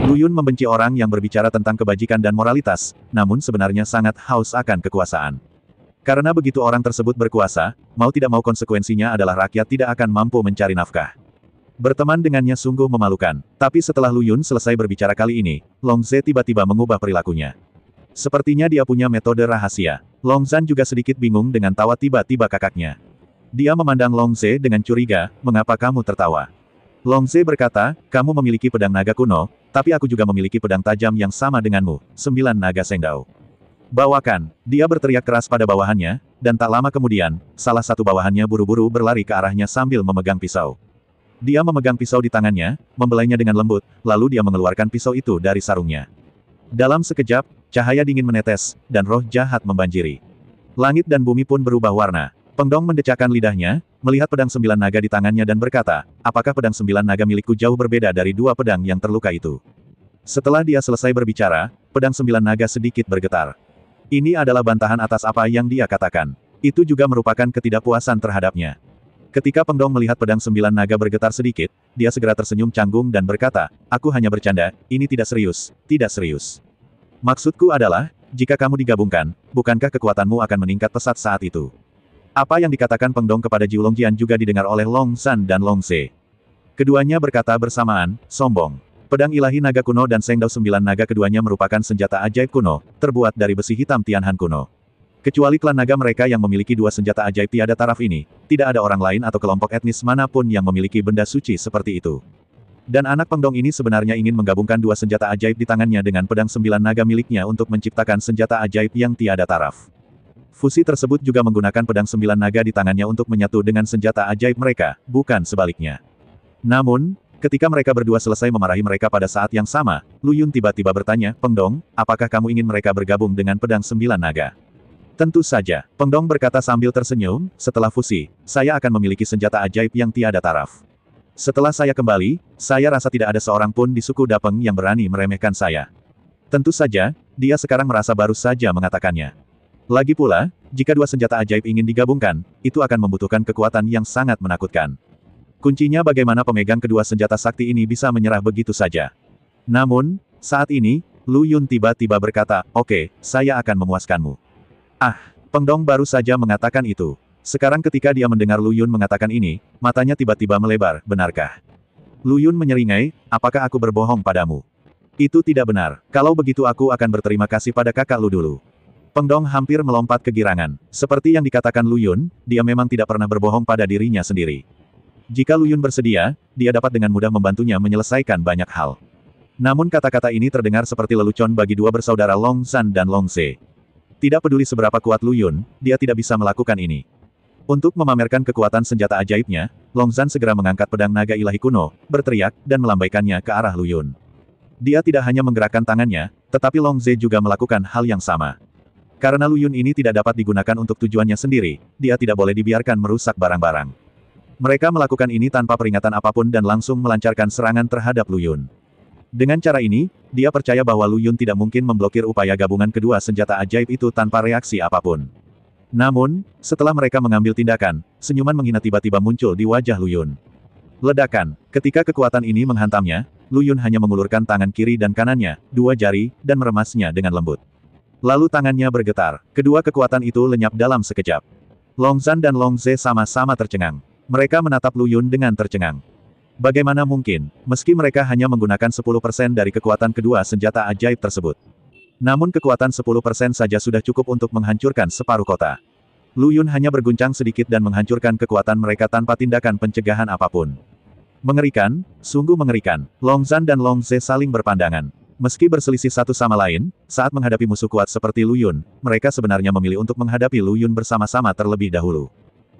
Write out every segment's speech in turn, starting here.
Lu Yun membenci orang yang berbicara tentang kebajikan dan moralitas, namun sebenarnya sangat haus akan kekuasaan. Karena begitu orang tersebut berkuasa, mau tidak mau konsekuensinya adalah rakyat tidak akan mampu mencari nafkah. Berteman dengannya sungguh memalukan, tapi setelah Lu Yun selesai berbicara kali ini, Long Zhe tiba-tiba mengubah perilakunya. Sepertinya dia punya metode rahasia. Long Zhan juga sedikit bingung dengan tawa tiba-tiba kakaknya. Dia memandang Long Zhe dengan curiga, mengapa kamu tertawa? Long Zhe berkata, kamu memiliki pedang naga kuno, tapi aku juga memiliki pedang tajam yang sama denganmu, 9 naga Sengdao. Bawakan, dia berteriak keras pada bawahannya, dan tak lama kemudian, salah satu bawahannya buru-buru berlari ke arahnya sambil memegang pisau. Dia memegang pisau di tangannya, membelainya dengan lembut, lalu dia mengeluarkan pisau itu dari sarungnya. Dalam sekejap, cahaya dingin menetes, dan roh jahat membanjiri. Langit dan bumi pun berubah warna. Peng Dong mendecakkan lidahnya, melihat pedang 9 naga di tangannya dan berkata, apakah pedang 9 naga milikku jauh berbeda dari 2 pedang yang terluka itu? Setelah dia selesai berbicara, pedang 9 naga sedikit bergetar. Ini adalah bantahan atas apa yang dia katakan. Itu juga merupakan ketidakpuasan terhadapnya. Ketika Peng Dong melihat pedang 9 naga bergetar sedikit, dia segera tersenyum canggung dan berkata, aku hanya bercanda, ini tidak serius, tidak serius. Maksudku adalah, jika kamu digabungkan, bukankah kekuatanmu akan meningkat pesat saat itu? Apa yang dikatakan Peng Dong kepada Jiu Longjian juga didengar oleh Long Zhan dan Long Zhe. Keduanya berkata bersamaan, sombong. Pedang ilahi naga kuno dan Sengdao 9 naga keduanya merupakan senjata ajaib kuno, terbuat dari besi hitam Tianhan kuno. Kecuali klan naga mereka yang memiliki 2 senjata ajaib tiada taraf ini, tidak ada orang lain atau kelompok etnis manapun yang memiliki benda suci seperti itu. Dan anak Peng Dong ini sebenarnya ingin menggabungkan 2 senjata ajaib di tangannya dengan pedang 9 naga miliknya untuk menciptakan senjata ajaib yang tiada taraf. Fusi tersebut juga menggunakan pedang 9 naga di tangannya untuk menyatu dengan senjata ajaib mereka, bukan sebaliknya. Namun, ketika mereka berdua selesai memarahi mereka pada saat yang sama, Lu Yun tiba-tiba bertanya, Peng Dong, apakah kamu ingin mereka bergabung dengan pedang 9 naga? Tentu saja, Peng Dong berkata sambil tersenyum, setelah fusi, saya akan memiliki senjata ajaib yang tiada taraf. Setelah saya kembali, saya rasa tidak ada seorang pun di suku Dapeng yang berani meremehkan saya. Tentu saja, dia sekarang merasa baru saja mengatakannya. Lagi pula, jika 2 senjata ajaib ingin digabungkan, itu akan membutuhkan kekuatan yang sangat menakutkan. Kuncinya bagaimana pemegang kedua senjata sakti ini bisa menyerah begitu saja. Namun, saat ini, Lu Yun tiba-tiba berkata, oke, saya akan memuaskanmu. Ah, Peng Dong baru saja mengatakan itu. Sekarang ketika dia mendengar Lu Yun mengatakan ini, matanya tiba-tiba melebar, benarkah? Lu Yun menyeringai, apakah aku berbohong padamu? Itu tidak benar, kalau begitu aku akan berterima kasih pada kakak Lu dulu. Peng Dong hampir melompat kegirangan. Seperti yang dikatakan Lu Yun, dia memang tidak pernah berbohong pada dirinya sendiri. Jika Lu Yun bersedia, dia dapat dengan mudah membantunya menyelesaikan banyak hal. Namun kata-kata ini terdengar seperti lelucon bagi 2 bersaudara Long Zhan dan Long Zhe. Tidak peduli seberapa kuat Lu Yun, dia tidak bisa melakukan ini. Untuk memamerkan kekuatan senjata ajaibnya, Long Zhan segera mengangkat pedang naga ilahi kuno, berteriak, dan melambaikannya ke arah Lu Yun. Dia tidak hanya menggerakkan tangannya, tetapi Long Zhe juga melakukan hal yang sama. Karena Lu Yun ini tidak dapat digunakan untuk tujuannya sendiri, dia tidak boleh dibiarkan merusak barang-barang. Mereka melakukan ini tanpa peringatan apapun dan langsung melancarkan serangan terhadap Lu Yun. Dengan cara ini, dia percaya bahwa Lu Yun tidak mungkin memblokir upaya gabungan kedua senjata ajaib itu tanpa reaksi apapun. Namun, setelah mereka mengambil tindakan, senyuman menghina tiba-tiba muncul di wajah Lu Yun. Ledakan, ketika kekuatan ini menghantamnya, Lu Yun hanya mengulurkan tangan kiri dan kanannya, 2 jari, dan meremasnya dengan lembut. Lalu tangannya bergetar, kedua kekuatan itu lenyap dalam sekejap. Long Zhan dan Long Zhe sama-sama tercengang. Mereka menatap Lu Yun dengan tercengang. Bagaimana mungkin, meski mereka hanya menggunakan 10% dari kekuatan kedua senjata ajaib tersebut. Namun kekuatan 10% saja sudah cukup untuk menghancurkan separuh kota. Lu Yun hanya berguncang sedikit dan menghancurkan kekuatan mereka tanpa tindakan pencegahan apapun. Mengerikan, sungguh mengerikan. Long Zhan dan Long Zhe saling berpandangan. Meski berselisih satu sama lain, saat menghadapi musuh kuat seperti Lu Yun, mereka sebenarnya memilih untuk menghadapi Lu Yun bersama-sama terlebih dahulu.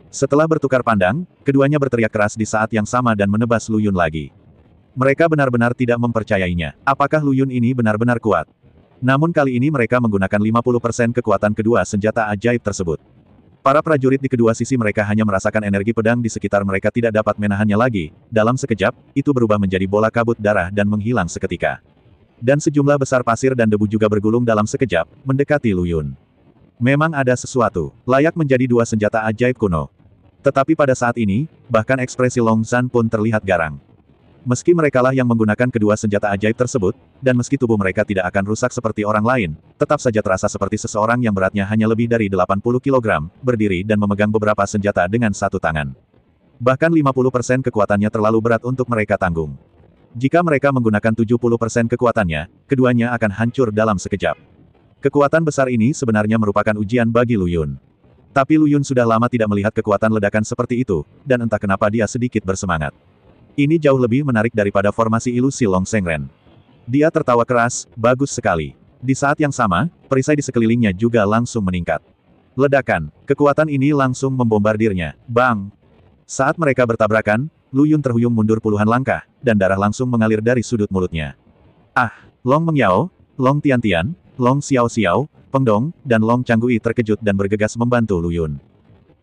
Setelah bertukar pandang, keduanya berteriak keras di saat yang sama dan menebas Lu Yun lagi. Mereka benar-benar tidak mempercayainya. Apakah Lu Yun ini benar-benar kuat? Namun kali ini mereka menggunakan 50% kekuatan kedua senjata ajaib tersebut. Para prajurit di kedua sisi mereka hanya merasakan energi pedang di sekitar mereka tidak dapat menahannya lagi. Dalam sekejap, itu berubah menjadi bola kabut darah dan menghilang seketika. Dan sejumlah besar pasir dan debu juga bergulung dalam sekejap, mendekati Lu Yun. Memang ada sesuatu, layak menjadi 2 senjata ajaib kuno. Tetapi pada saat ini, bahkan ekspresi Long Zhan pun terlihat garang. Meski merekalah yang menggunakan kedua senjata ajaib tersebut, dan meski tubuh mereka tidak akan rusak seperti orang lain, tetap saja terasa seperti seseorang yang beratnya hanya lebih dari 80 kg, berdiri dan memegang beberapa senjata dengan satu tangan. Bahkan 50% kekuatannya terlalu berat untuk mereka tanggung. Jika mereka menggunakan 70% kekuatannya, keduanya akan hancur dalam sekejap. Kekuatan besar ini sebenarnya merupakan ujian bagi Lu Yun. Tapi Lu Yun sudah lama tidak melihat kekuatan ledakan seperti itu, dan entah kenapa dia sedikit bersemangat. Ini jauh lebih menarik daripada formasi ilusi Long Sengren. Dia tertawa keras, bagus sekali. Di saat yang sama, perisai di sekelilingnya juga langsung meningkat. Ledakan, kekuatan ini langsung membombardirnya. Bang! Saat mereka bertabrakan, Lu Yun terhuyung mundur puluhan langkah, dan darah langsung mengalir dari sudut mulutnya. Ah! Long Mengyao, Long Tiantian, Long Xiao Xiao, Peng Dong, dan Long Changgui terkejut dan bergegas membantu Lu Yun.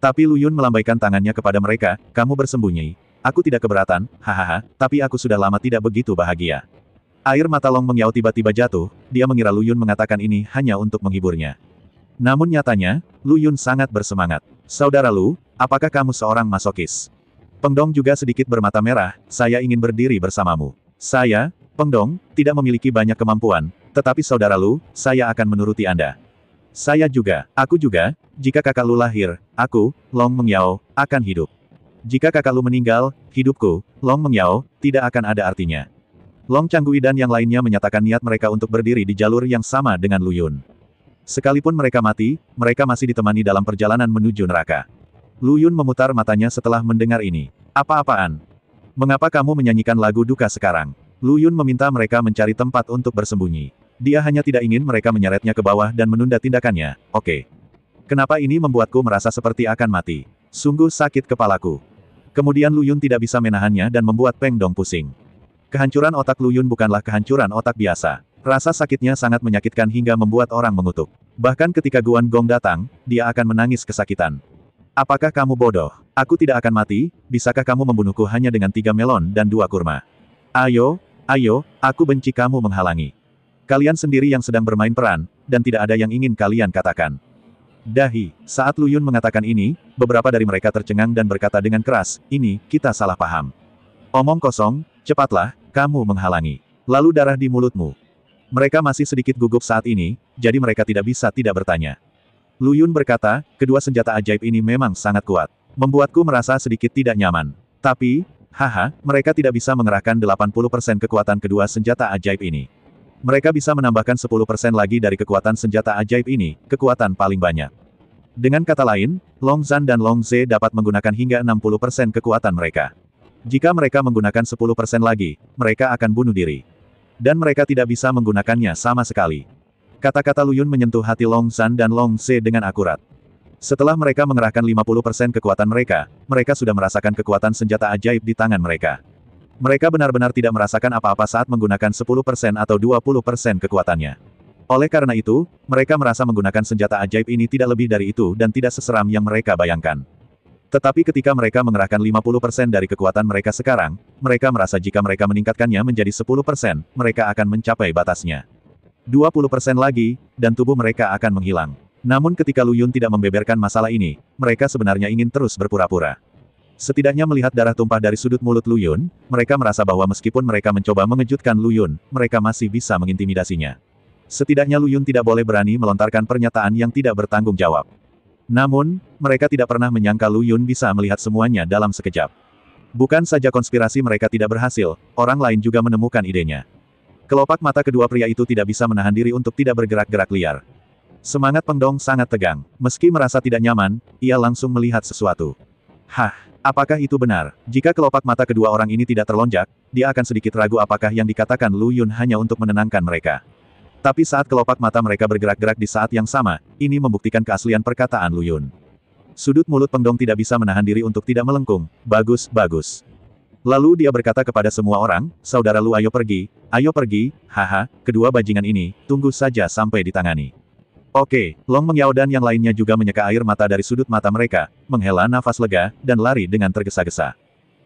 Tapi Lu Yun melambaikan tangannya kepada mereka, kamu bersembunyi. Aku tidak keberatan, hahaha, tapi aku sudah lama tidak begitu bahagia. Air mata Long Mengyao tiba-tiba jatuh, dia mengira Lu Yun mengatakan ini hanya untuk menghiburnya. Namun nyatanya, Lu Yun sangat bersemangat. Saudara Lu, apakah kamu seorang masokis? Peng Dong juga sedikit bermata merah, saya ingin berdiri bersamamu. Saya, Peng Dong, tidak memiliki banyak kemampuan, tetapi saudara Lu, saya akan menuruti Anda. Saya juga, aku juga, jika kakak Lu lahir, aku, Long Mengyao, akan hidup. Jika kakak Lu meninggal, hidupku, Long Mengyao, tidak akan ada artinya. Long Changgui dan yang lainnya menyatakan niat mereka untuk berdiri di jalur yang sama dengan Lu Yun. Sekalipun mereka mati, mereka masih ditemani dalam perjalanan menuju neraka. Lu Yun memutar matanya setelah mendengar ini. Apa-apaan? Mengapa kamu menyanyikan lagu duka sekarang? Lu Yun meminta mereka mencari tempat untuk bersembunyi. Dia hanya tidak ingin mereka menyeretnya ke bawah dan menunda tindakannya. Oke. Kenapa ini membuatku merasa seperti akan mati? Sungguh sakit kepalaku. Kemudian Lu Yun tidak bisa menahannya dan membuat Peng Dong pusing. Kehancuran otak Lu Yun bukanlah kehancuran otak biasa. Rasa sakitnya sangat menyakitkan hingga membuat orang mengutuk. Bahkan ketika Guan Gong datang, dia akan menangis kesakitan. Apakah kamu bodoh? Aku tidak akan mati, bisakah kamu membunuhku hanya dengan 3 melon dan 2 kurma? Ayo, ayo, aku benci kamu menghalangi. Kalian sendiri yang sedang bermain peran, dan tidak ada yang ingin kalian katakan. Dahi, saat Lu Yun mengatakan ini, beberapa dari mereka tercengang dan berkata dengan keras, ini, kita salah paham. Omong kosong, cepatlah, kamu menghalangi. Lalu darah di mulutmu. Mereka masih sedikit gugup saat ini, jadi mereka tidak bisa tidak bertanya. Lu Yun berkata, kedua senjata ajaib ini memang sangat kuat. Membuatku merasa sedikit tidak nyaman. Tapi, haha, mereka tidak bisa mengerahkan 80% kekuatan kedua senjata ajaib ini. Mereka bisa menambahkan 10% lagi dari kekuatan senjata ajaib ini, kekuatan paling banyak. Dengan kata lain, Long Zhan dan Long Ze dapat menggunakan hingga 60% kekuatan mereka. Jika mereka menggunakan 10% lagi, mereka akan bunuh diri. Dan mereka tidak bisa menggunakannya sama sekali. Kata-kata Lu Yun menyentuh hati Long Zhan dan Long Ze dengan akurat. Setelah mereka mengerahkan 50% kekuatan mereka, mereka sudah merasakan kekuatan senjata ajaib di tangan mereka. Mereka benar-benar tidak merasakan apa-apa saat menggunakan 10% atau 20% kekuatannya. Oleh karena itu, mereka merasa menggunakan senjata ajaib ini tidak lebih dari itu dan tidak seseram yang mereka bayangkan. Tetapi ketika mereka mengerahkan 50% dari kekuatan mereka sekarang, mereka merasa jika mereka meningkatkannya menjadi 10%, mereka akan mencapai batasnya. 20% lagi, dan tubuh mereka akan menghilang. Namun ketika Lu Yun tidak membeberkan masalah ini, mereka sebenarnya ingin terus berpura-pura. Setidaknya melihat darah tumpah dari sudut mulut Lu Yun, mereka merasa bahwa meskipun mereka mencoba mengejutkan Lu Yun, mereka masih bisa mengintimidasinya. Setidaknya Lu Yun tidak boleh berani melontarkan pernyataan yang tidak bertanggung jawab. Namun, mereka tidak pernah menyangka Lu Yun bisa melihat semuanya dalam sekejap. Bukan saja konspirasi mereka tidak berhasil, orang lain juga menemukan idenya. Kelopak mata kedua pria itu tidak bisa menahan diri untuk tidak bergerak-gerak liar. Semangat Peng Dong sangat tegang. Meski merasa tidak nyaman, ia langsung melihat sesuatu. Hah, apakah itu benar? Jika kelopak mata kedua orang ini tidak terlonjak, dia akan sedikit ragu apakah yang dikatakan Lu Yun hanya untuk menenangkan mereka. Tapi saat kelopak mata mereka bergerak-gerak di saat yang sama, ini membuktikan keaslian perkataan Lu Yun. Sudut mulut Peng Dong tidak bisa menahan diri untuk tidak melengkung. Bagus, bagus. Lalu dia berkata kepada semua orang, saudara Lu ayo pergi, haha, kedua bajingan ini, tunggu saja sampai ditangani. Oke, Long Mengyao dan yang lainnya juga menyeka air mata dari sudut mata mereka, menghela nafas lega, dan lari dengan tergesa-gesa.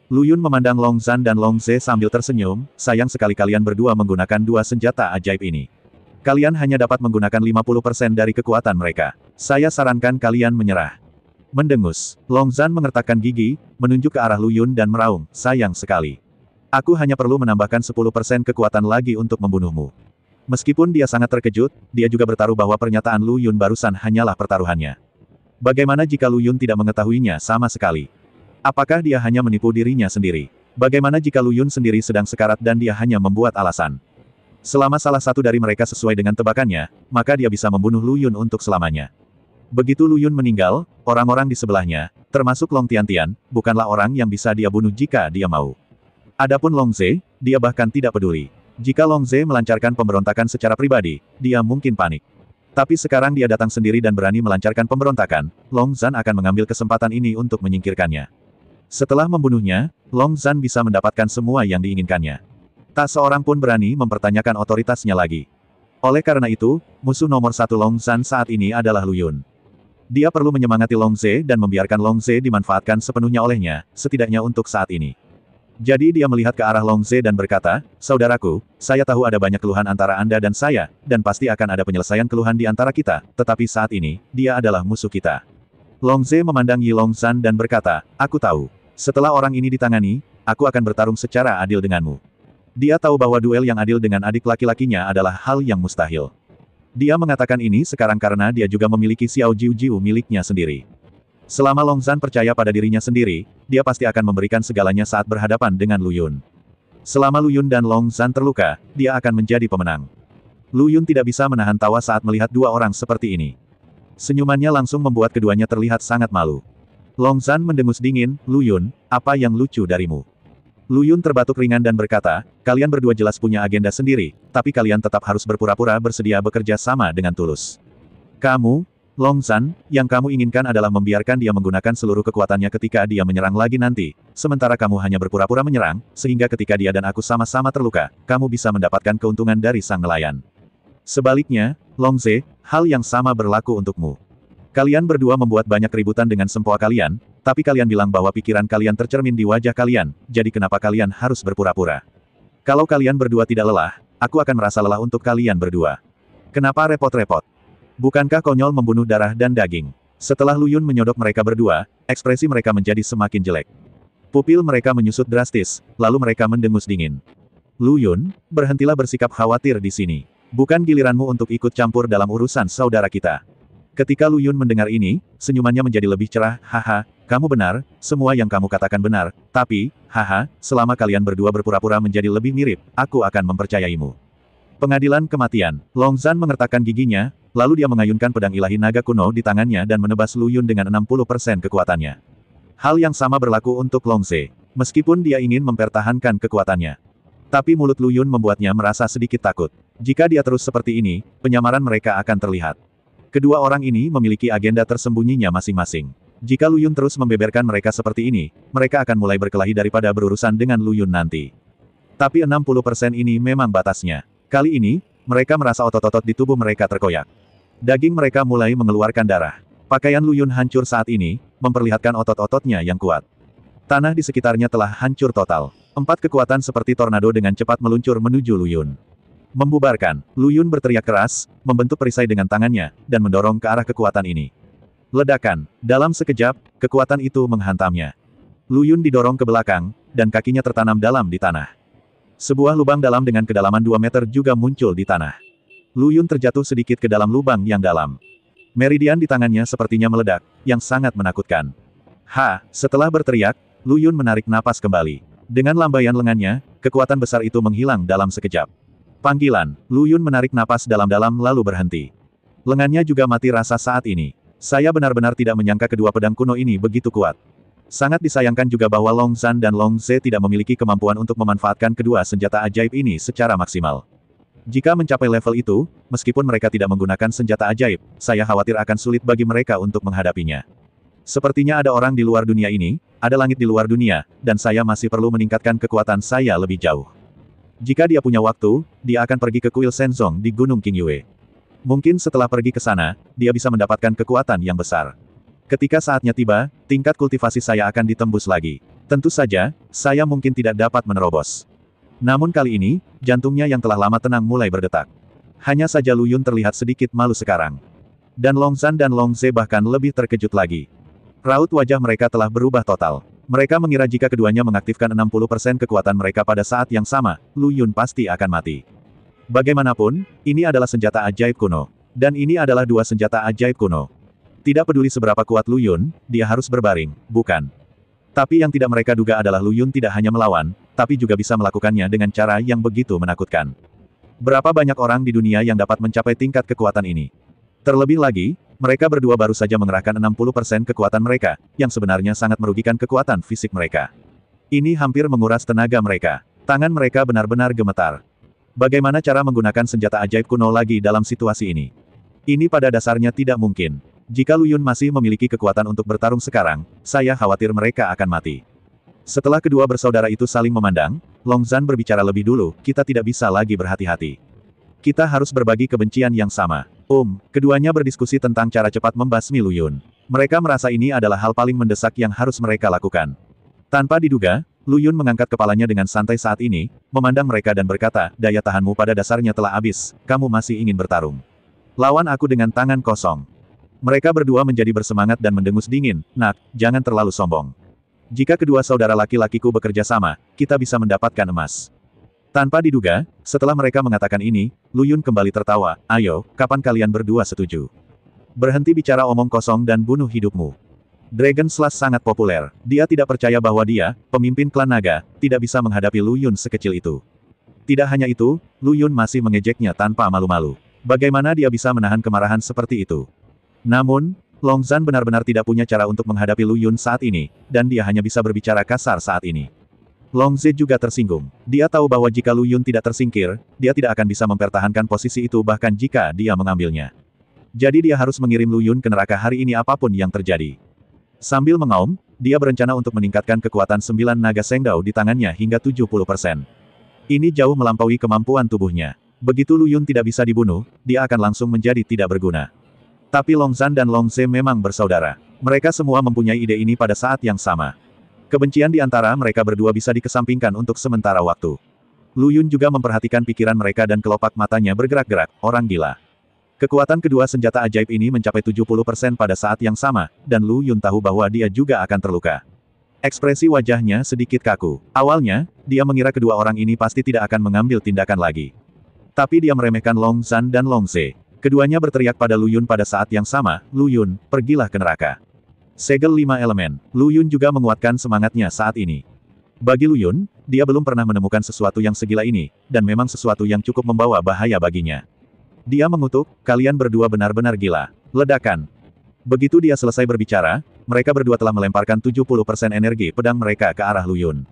Lu Yun memandang Long Zhan dan Long Ze sambil tersenyum, sayang sekali kalian berdua menggunakan dua senjata ajaib ini. Kalian hanya dapat menggunakan 50% dari kekuatan mereka. Saya sarankan kalian menyerah. Mendengus, Long Zhan mengertakkan gigi, menunjuk ke arah Lu Yun dan meraung, sayang sekali. Aku hanya perlu menambahkan 10% kekuatan lagi untuk membunuhmu. Meskipun dia sangat terkejut, dia juga bertaruh bahwa pernyataan Lu Yun barusan hanyalah pertaruhannya. Bagaimana jika Lu Yun tidak mengetahuinya sama sekali? Apakah dia hanya menipu dirinya sendiri? Bagaimana jika Lu Yun sendiri sedang sekarat dan dia hanya membuat alasan? Selama salah satu dari mereka sesuai dengan tebakannya, maka dia bisa membunuh Lu Yun untuk selamanya. Begitu Lu Yun meninggal, orang-orang di sebelahnya, termasuk Long Tiantian, bukanlah orang yang bisa dia bunuh jika dia mau. Adapun Long Ze, dia bahkan tidak peduli. Jika Long Ze melancarkan pemberontakan secara pribadi, dia mungkin panik. Tapi sekarang dia datang sendiri dan berani melancarkan pemberontakan, Long Zan akan mengambil kesempatan ini untuk menyingkirkannya. Setelah membunuhnya, Long Zan bisa mendapatkan semua yang diinginkannya. Tak seorang pun berani mempertanyakan otoritasnya lagi. Oleh karena itu, musuh nomor satu Long Zan saat ini adalah Lu Yun. Dia perlu menyemangati Long Ze dan membiarkan Long Ze dimanfaatkan sepenuhnya olehnya, setidaknya untuk saat ini. Jadi dia melihat ke arah Long Ze dan berkata, "Saudaraku, saya tahu ada banyak keluhan antara Anda dan saya, dan pasti akan ada penyelesaian keluhan di antara kita, tetapi saat ini, dia adalah musuh kita." Long Ze memandang Yi Long Zan dan berkata, "Aku tahu. Setelah orang ini ditangani, aku akan bertarung secara adil denganmu." Dia tahu bahwa duel yang adil dengan adik laki-lakinya adalah hal yang mustahil. Dia mengatakan ini sekarang karena dia juga memiliki Xiao Jiu Jiu miliknya sendiri. Selama Long Zan percaya pada dirinya sendiri, dia pasti akan memberikan segalanya saat berhadapan dengan Lu Yun. Selama Lu Yun dan Long Zan terluka, dia akan menjadi pemenang. Lu Yun tidak bisa menahan tawa saat melihat dua orang seperti ini. Senyumannya langsung membuat keduanya terlihat sangat malu. Long Zan mendengus dingin, "Lu Yun, apa yang lucu darimu?" Lu Yun terbatuk ringan dan berkata, "Kalian berdua jelas punya agenda sendiri, tapi kalian tetap harus berpura-pura bersedia bekerja sama dengan tulus. Kamu, Long Zan, yang kamu inginkan adalah membiarkan dia menggunakan seluruh kekuatannya ketika dia menyerang lagi nanti, sementara kamu hanya berpura-pura menyerang, sehingga ketika dia dan aku sama-sama terluka, kamu bisa mendapatkan keuntungan dari sang nelayan. Sebaliknya, Long Ze, hal yang sama berlaku untukmu. Kalian berdua membuat banyak keributan dengan sempoa kalian, tapi kalian bilang bahwa pikiran kalian tercermin di wajah kalian, jadi kenapa kalian harus berpura-pura? Kalau kalian berdua tidak lelah, aku akan merasa lelah untuk kalian berdua. Kenapa repot-repot? Bukankah konyol membunuh darah dan daging?" Setelah Lu Yun menyodok mereka berdua, ekspresi mereka menjadi semakin jelek. Pupil mereka menyusut drastis, lalu mereka mendengus dingin. "Lu Yun, berhentilah bersikap khawatir di sini. Bukan giliranmu untuk ikut campur dalam urusan saudara kita." Ketika Lu Yun mendengar ini, senyumannya menjadi lebih cerah, "Haha, kamu benar, semua yang kamu katakan benar, tapi, haha, selama kalian berdua berpura-pura menjadi lebih mirip, aku akan mempercayaimu." Pengadilan kematian. Long Zan mengertakkan giginya, lalu dia mengayunkan pedang ilahi naga kuno di tangannya dan menebas Lu Yun dengan 60% kekuatannya. Hal yang sama berlaku untuk Long Ze. Meskipun dia ingin mempertahankan kekuatannya. Tapi mulut Lu Yun membuatnya merasa sedikit takut. Jika dia terus seperti ini, penyamaran mereka akan terlihat. Kedua orang ini memiliki agenda tersembunyinya masing-masing. Jika Lu Yun terus membeberkan mereka seperti ini, mereka akan mulai berkelahi daripada berurusan dengan Lu Yun nanti. Tapi 60% ini memang batasnya. Kali ini, mereka merasa otot-otot di tubuh mereka terkoyak. Daging mereka mulai mengeluarkan darah. Pakaian Lu Yun hancur saat ini, memperlihatkan otot-ototnya yang kuat. Tanah di sekitarnya telah hancur total. 4 kekuatan seperti tornado dengan cepat meluncur menuju Lu Yun. "Membubarkan!" Lu Yun berteriak keras, membentuk perisai dengan tangannya, dan mendorong ke arah kekuatan ini. Ledakan. Dalam sekejap, kekuatan itu menghantamnya. Lu Yun didorong ke belakang, dan kakinya tertanam dalam di tanah. Sebuah lubang dalam dengan kedalaman 2 meter juga muncul di tanah. Lu Yun terjatuh sedikit ke dalam lubang yang dalam. Meridian di tangannya sepertinya meledak, yang sangat menakutkan. Setelah berteriak, Lu Yun menarik napas kembali. Dengan lambaian lengannya, kekuatan besar itu menghilang dalam sekejap. Panggilan. Lu Yun menarik napas dalam-dalam lalu berhenti. Lengannya juga mati rasa saat ini. Saya benar-benar tidak menyangka kedua pedang kuno ini begitu kuat. Sangat disayangkan juga bahwa Long Zan dan Long Ze tidak memiliki kemampuan untuk memanfaatkan kedua senjata ajaib ini secara maksimal. Jika mencapai level itu, meskipun mereka tidak menggunakan senjata ajaib, saya khawatir akan sulit bagi mereka untuk menghadapinya. Sepertinya ada orang di luar dunia ini, ada langit di luar dunia, dan saya masih perlu meningkatkan kekuatan saya lebih jauh. Jika dia punya waktu, dia akan pergi ke kuil Shenzong di Gunung Qingyue. Mungkin setelah pergi ke sana, dia bisa mendapatkan kekuatan yang besar. Ketika saatnya tiba, tingkat kultivasi saya akan ditembus lagi. Tentu saja, saya mungkin tidak dapat menerobos. Namun kali ini, jantungnya yang telah lama tenang mulai berdetak. Hanya saja Lu Yun terlihat sedikit malu sekarang. Dan Long Zan dan Long Ze bahkan lebih terkejut lagi. Raut wajah mereka telah berubah total. Mereka mengira jika keduanya mengaktifkan 60% kekuatan mereka pada saat yang sama, Lu Yun pasti akan mati. Bagaimanapun, ini adalah senjata ajaib kuno. Dan ini adalah dua senjata ajaib kuno. Tidak peduli seberapa kuat Lu Yun, dia harus berbaring, bukan? Tapi yang tidak mereka duga adalah Lu Yun tidak hanya melawan, tapi juga bisa melakukannya dengan cara yang begitu menakutkan. Berapa banyak orang di dunia yang dapat mencapai tingkat kekuatan ini? Terlebih lagi, mereka berdua baru saja mengerahkan 60% kekuatan mereka, yang sebenarnya sangat merugikan kekuatan fisik mereka. Ini hampir menguras tenaga mereka. Tangan mereka benar-benar gemetar. Bagaimana cara menggunakan senjata ajaib kuno lagi dalam situasi ini? Ini pada dasarnya tidak mungkin. Jika Lu Yun masih memiliki kekuatan untuk bertarung sekarang, saya khawatir mereka akan mati. Setelah kedua bersaudara itu saling memandang, Long Zhan berbicara lebih dulu, kita tidak bisa lagi berhati-hati. Kita harus berbagi kebencian yang sama. Keduanya berdiskusi tentang cara cepat membasmi Lu Yun. Mereka merasa ini adalah hal paling mendesak yang harus mereka lakukan. Tanpa diduga, Lu Yun mengangkat kepalanya dengan santai saat ini, memandang mereka dan berkata, daya tahanmu pada dasarnya telah habis, kamu masih ingin bertarung. Lawan aku dengan tangan kosong. Mereka berdua menjadi bersemangat dan mendengus dingin, nak, jangan terlalu sombong. Jika kedua saudara laki-lakiku bekerja sama, kita bisa mendapatkan emas. Tanpa diduga, setelah mereka mengatakan ini, Lu Yun kembali tertawa, ayo, kapan kalian berdua setuju? Berhenti bicara omong kosong dan bunuh hidupmu. Dragon Slash sangat populer, dia tidak percaya bahwa dia, pemimpin klan naga, tidak bisa menghadapi Lu Yun sekecil itu. Tidak hanya itu, Lu Yun masih mengejeknya tanpa malu-malu. Bagaimana dia bisa menahan kemarahan seperti itu? Namun, Long Zhan benar-benar tidak punya cara untuk menghadapi Lu Yun saat ini, dan dia hanya bisa berbicara kasar saat ini. Long Zhe juga tersinggung. Dia tahu bahwa jika Lu Yun tidak tersingkir, dia tidak akan bisa mempertahankan posisi itu bahkan jika dia mengambilnya. Jadi dia harus mengirim Lu Yun ke neraka hari ini apapun yang terjadi. Sambil mengaum, dia berencana untuk meningkatkan kekuatan 9 naga Sengdao di tangannya hingga 70%. Ini jauh melampaui kemampuan tubuhnya. Begitu Lu Yun tidak bisa dibunuh, dia akan langsung menjadi tidak berguna. Tapi Long Zhan dan Long Zhe memang bersaudara. Mereka semua mempunyai ide ini pada saat yang sama. Kebencian di antara mereka berdua bisa dikesampingkan untuk sementara waktu. Lu Yun juga memperhatikan pikiran mereka dan kelopak matanya bergerak-gerak, orang gila. Kekuatan kedua senjata ajaib ini mencapai 70% pada saat yang sama, dan Lu Yun tahu bahwa dia juga akan terluka. Ekspresi wajahnya sedikit kaku. Awalnya, dia mengira kedua orang ini pasti tidak akan mengambil tindakan lagi. Tapi dia meremehkan Long Zhan dan Long Zhe. Keduanya berteriak pada Lu Yun pada saat yang sama, Lu Yun, pergilah ke neraka. Segel 5 elemen, Lu Yun juga menguatkan semangatnya saat ini. Bagi Lu Yun, dia belum pernah menemukan sesuatu yang segila ini, dan memang sesuatu yang cukup membawa bahaya baginya. Dia mengutuk, kalian berdua benar-benar gila. Ledakan. Begitu dia selesai berbicara, mereka berdua telah melemparkan 70% energi pedang mereka ke arah Lu Yun.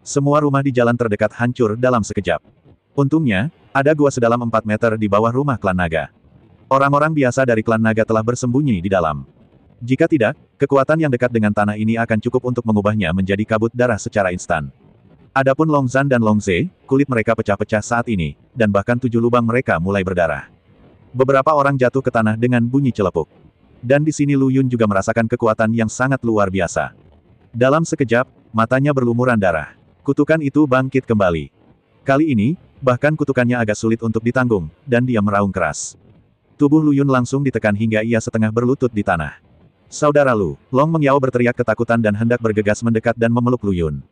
Semua rumah di jalan terdekat hancur dalam sekejap. Untungnya, ada gua sedalam 4 meter di bawah rumah klan naga. Orang-orang biasa dari klan naga telah bersembunyi di dalam. Jika tidak, kekuatan yang dekat dengan tanah ini akan cukup untuk mengubahnya menjadi kabut darah secara instan. Adapun Long Zhan dan Long Zhe, kulit mereka pecah-pecah saat ini, dan bahkan 7 lubang mereka mulai berdarah. Beberapa orang jatuh ke tanah dengan bunyi celepuk. Dan di sini Lu Yun juga merasakan kekuatan yang sangat luar biasa. Dalam sekejap, matanya berlumuran darah. Kutukan itu bangkit kembali. Kali ini, bahkan kutukannya agak sulit untuk ditanggung, dan dia meraung keras. Tubuh Lu Yun langsung ditekan hingga ia setengah berlutut di tanah. Saudara Lu, Long Mengyao berteriak ketakutan dan hendak bergegas mendekat dan memeluk Lu Yun.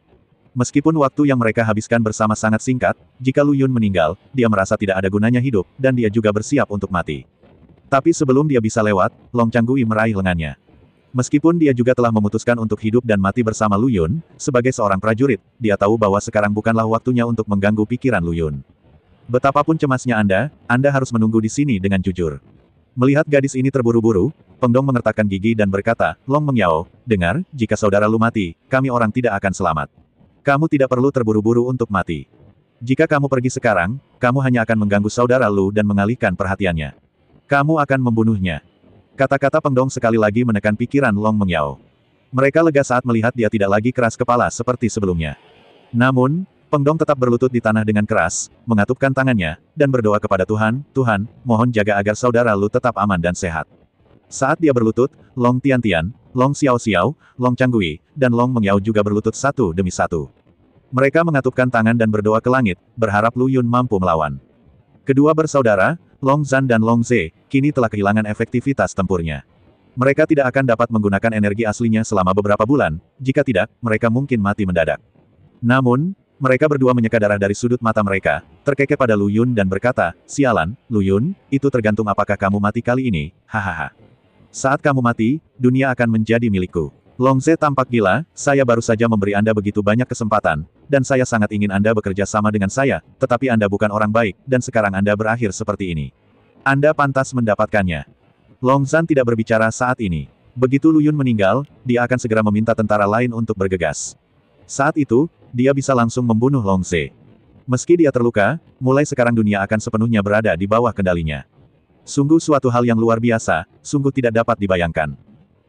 Meskipun waktu yang mereka habiskan bersama sangat singkat, jika Lu Yun meninggal, dia merasa tidak ada gunanya hidup, dan dia juga bersiap untuk mati. Tapi sebelum dia bisa lewat, Long Changgui meraih lengannya. Meskipun dia juga telah memutuskan untuk hidup dan mati bersama Lu Yun, sebagai seorang prajurit, dia tahu bahwa sekarang bukanlah waktunya untuk mengganggu pikiran Lu Yun. Betapapun cemasnya Anda harus menunggu di sini dengan jujur. Melihat gadis ini terburu-buru, Peng Dong mengertakkan gigi dan berkata, Long Mengyao, dengar, jika saudara Lu mati, kami orang tidak akan selamat. Kamu tidak perlu terburu-buru untuk mati. Jika kamu pergi sekarang, kamu hanya akan mengganggu saudara Lu dan mengalihkan perhatiannya. Kamu akan membunuhnya. Kata-kata Peng Dong sekali lagi menekan pikiran Long Mengyao. Mereka lega saat melihat dia tidak lagi keras kepala seperti sebelumnya. Namun, Peng Dong tetap berlutut di tanah dengan keras, mengatupkan tangannya, dan berdoa kepada Tuhan, Tuhan, mohon jaga agar saudara Lu tetap aman dan sehat. Saat dia berlutut, Long Tiantian, Long Xiao-Xiao, Long Changgui, dan Long Mengyao juga berlutut satu demi satu. Mereka mengatupkan tangan dan berdoa ke langit, berharap Lu Yun mampu melawan. Kedua bersaudara, Long Zhan dan Long Zhe, kini telah kehilangan efektivitas tempurnya. Mereka tidak akan dapat menggunakan energi aslinya selama beberapa bulan, jika tidak, mereka mungkin mati mendadak. Namun, mereka berdua menyeka darah dari sudut mata mereka, terkekeh pada Lu Yun dan berkata, "Sialan, Lu Yun, itu tergantung apakah kamu mati kali ini, hahaha. Saat kamu mati, dunia akan menjadi milikku." Longze tampak gila, "Saya baru saja memberi Anda begitu banyak kesempatan, dan saya sangat ingin Anda bekerja sama dengan saya, tetapi Anda bukan orang baik, dan sekarang Anda berakhir seperti ini. Anda pantas mendapatkannya." Longzan tidak berbicara saat ini. Begitu Lu Yun meninggal, dia akan segera meminta tentara lain untuk bergegas. Saat itu, dia bisa langsung membunuh Longze. Meski dia terluka, mulai sekarang dunia akan sepenuhnya berada di bawah kendalinya. Sungguh suatu hal yang luar biasa, sungguh tidak dapat dibayangkan.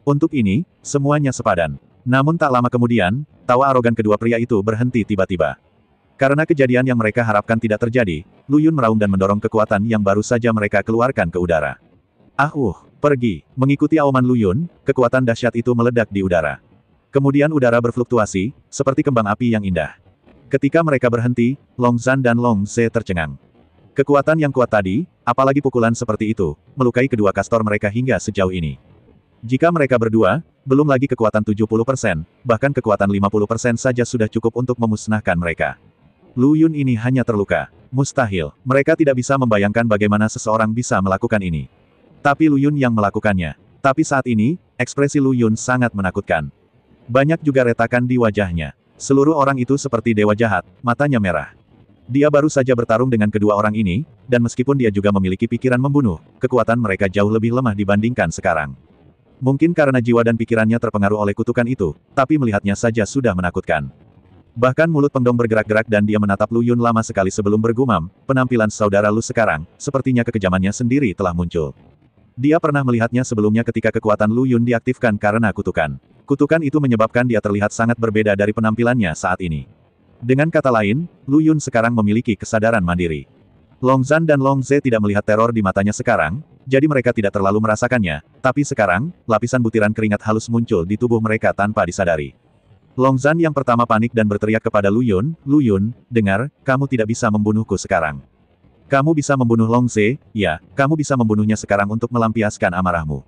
Untuk ini, semuanya sepadan. Namun tak lama kemudian, tawa arogan kedua pria itu berhenti tiba-tiba. Karena kejadian yang mereka harapkan tidak terjadi, Lu Yun meraung dan mendorong kekuatan yang baru saja mereka keluarkan ke udara. Pergi. Mengikuti auman Lu Yun, kekuatan dahsyat itu meledak di udara. Kemudian udara berfluktuasi, seperti kembang api yang indah. Ketika mereka berhenti, Longzan dan Longze tercengang. Kekuatan yang kuat tadi, apalagi pukulan seperti itu, melukai kedua kastor mereka hingga sejauh ini. Jika mereka berdua, belum lagi kekuatan 70%, bahkan kekuatan 50% saja sudah cukup untuk memusnahkan mereka. Lu Yun ini hanya terluka. Mustahil. Mereka tidak bisa membayangkan bagaimana seseorang bisa melakukan ini. Tapi Lu Yun yang melakukannya. Tapi saat ini, ekspresi Lu Yun sangat menakutkan. Banyak juga retakan di wajahnya. Seluruh orang itu seperti dewa jahat, matanya merah. Dia baru saja bertarung dengan kedua orang ini, dan meskipun dia juga memiliki pikiran membunuh, kekuatan mereka jauh lebih lemah dibandingkan sekarang. Mungkin karena jiwa dan pikirannya terpengaruh oleh kutukan itu, tapi melihatnya saja sudah menakutkan. Bahkan mulut Peng Dong bergerak-gerak dan dia menatap Lu Yun lama sekali sebelum bergumam, "Penampilan saudara Lu sekarang, sepertinya kekejamannya sendiri telah muncul." Dia pernah melihatnya sebelumnya ketika kekuatan Lu Yun diaktifkan karena kutukan. Kutukan itu menyebabkan dia terlihat sangat berbeda dari penampilannya saat ini. Dengan kata lain, Lu Yun sekarang memiliki kesadaran mandiri. Longzan dan Longze tidak melihat teror di matanya sekarang, jadi mereka tidak terlalu merasakannya, tapi sekarang, lapisan butiran keringat halus muncul di tubuh mereka tanpa disadari. Longzan yang pertama panik dan berteriak kepada Lu Yun, "Lu Yun, dengar, kamu tidak bisa membunuhku sekarang. Kamu bisa membunuh Longze, ya, kamu bisa membunuhnya sekarang untuk melampiaskan amarahmu."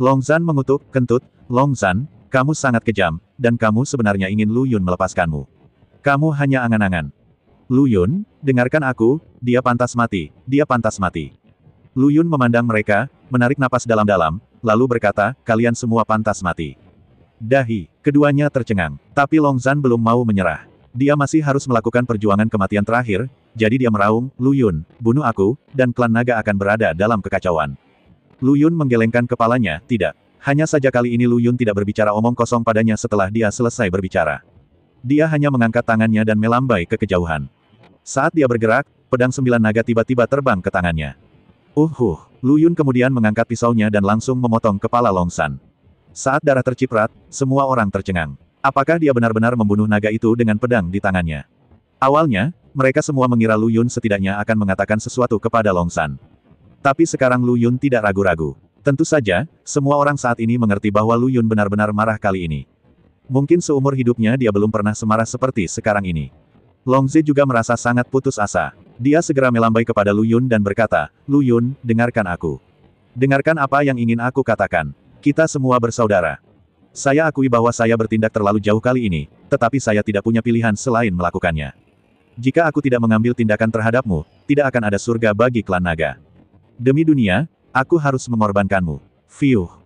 Longzan mengutuk, kentut, "Longzan, kamu sangat kejam, dan kamu sebenarnya ingin Lu Yun melepaskanmu. Kamu hanya angan-angan. Lu Yun, dengarkan aku, dia pantas mati, dia pantas mati." Lu Yun memandang mereka, menarik napas dalam-dalam, lalu berkata, "Kalian semua pantas mati." Dahi, keduanya tercengang. Tapi Longzan belum mau menyerah. Dia masih harus melakukan perjuangan kematian terakhir, jadi dia meraung, "Lu Yun, bunuh aku, dan klan naga akan berada dalam kekacauan." Lu Yun menggelengkan kepalanya, "Tidak." Hanya saja kali ini Lu Yun tidak berbicara omong kosong padanya setelah dia selesai berbicara. Dia hanya mengangkat tangannya dan melambai ke kejauhan. Saat dia bergerak, pedang 9 naga tiba-tiba terbang ke tangannya. Lu Yun kemudian mengangkat pisaunya dan langsung memotong kepala Longzan. Saat darah terciprat, semua orang tercengang. Apakah dia benar-benar membunuh naga itu dengan pedang di tangannya? Awalnya, mereka semua mengira Lu Yun setidaknya akan mengatakan sesuatu kepada Longzan. Tapi sekarang Lu Yun tidak ragu-ragu. Tentu saja, semua orang saat ini mengerti bahwa Lu Yun benar-benar marah kali ini. Mungkin seumur hidupnya dia belum pernah semarah seperti sekarang ini. Longze juga merasa sangat putus asa. Dia segera melambai kepada Lu Yun dan berkata, "Lu Yun, dengarkan aku. Dengarkan apa yang ingin aku katakan. Kita semua bersaudara. Saya akui bahwa saya bertindak terlalu jauh kali ini, tetapi saya tidak punya pilihan selain melakukannya. Jika aku tidak mengambil tindakan terhadapmu, tidak akan ada surga bagi klan naga. Demi dunia, aku harus mengorbankanmu."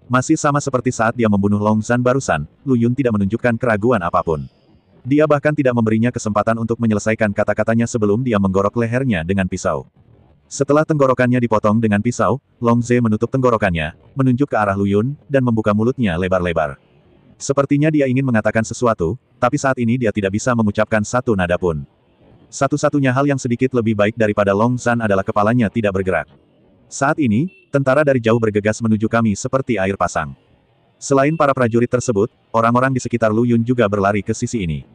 Masih sama seperti saat dia membunuh Longzan barusan, Lu Yun tidak menunjukkan keraguan apapun. Dia bahkan tidak memberinya kesempatan untuk menyelesaikan kata-katanya sebelum dia menggorok lehernya dengan pisau. Setelah tenggorokannya dipotong dengan pisau, Longze menutup tenggorokannya, menunjuk ke arah Lu Yun, dan membuka mulutnya lebar-lebar. Sepertinya dia ingin mengatakan sesuatu, tapi saat ini dia tidak bisa mengucapkan satu nada pun. Satu-satunya hal yang sedikit lebih baik daripada Longzan adalah kepalanya tidak bergerak. Saat ini, tentara dari jauh bergegas menuju kami seperti air pasang. Selain para prajurit tersebut, orang-orang di sekitar Lu Yun juga berlari ke sisi ini.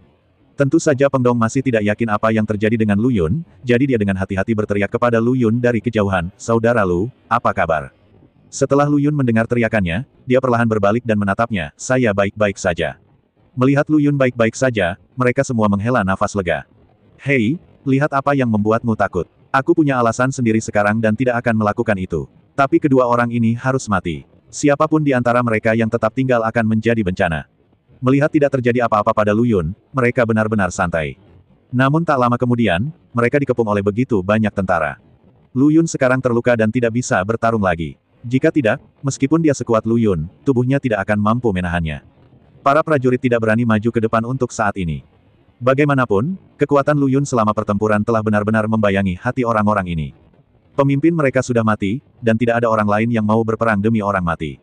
Tentu saja Peng Dong masih tidak yakin apa yang terjadi dengan Lu Yun, jadi dia dengan hati-hati berteriak kepada Lu Yun dari kejauhan, "Saudara Lu, apa kabar?" Setelah Lu Yun mendengar teriakannya, dia perlahan berbalik dan menatapnya, "Saya baik-baik saja." Melihat Lu Yun baik-baik saja, mereka semua menghela nafas lega. "Hei, lihat apa yang membuatmu takut. Aku punya alasan sendiri sekarang dan tidak akan melakukan itu. Tapi kedua orang ini harus mati." Siapapun di antara mereka yang tetap tinggal akan menjadi bencana. Melihat tidak terjadi apa-apa pada Lu Yun, mereka benar-benar santai. Namun tak lama kemudian, mereka dikepung oleh begitu banyak tentara. Lu Yun sekarang terluka dan tidak bisa bertarung lagi. Jika tidak, meskipun dia sekuat Lu Yun, tubuhnya tidak akan mampu menahannya. Para prajurit tidak berani maju ke depan untuk saat ini. Bagaimanapun, kekuatan Lu Yun selama pertempuran telah benar-benar membayangi hati orang-orang ini. Pemimpin mereka sudah mati, dan tidak ada orang lain yang mau berperang demi orang mati.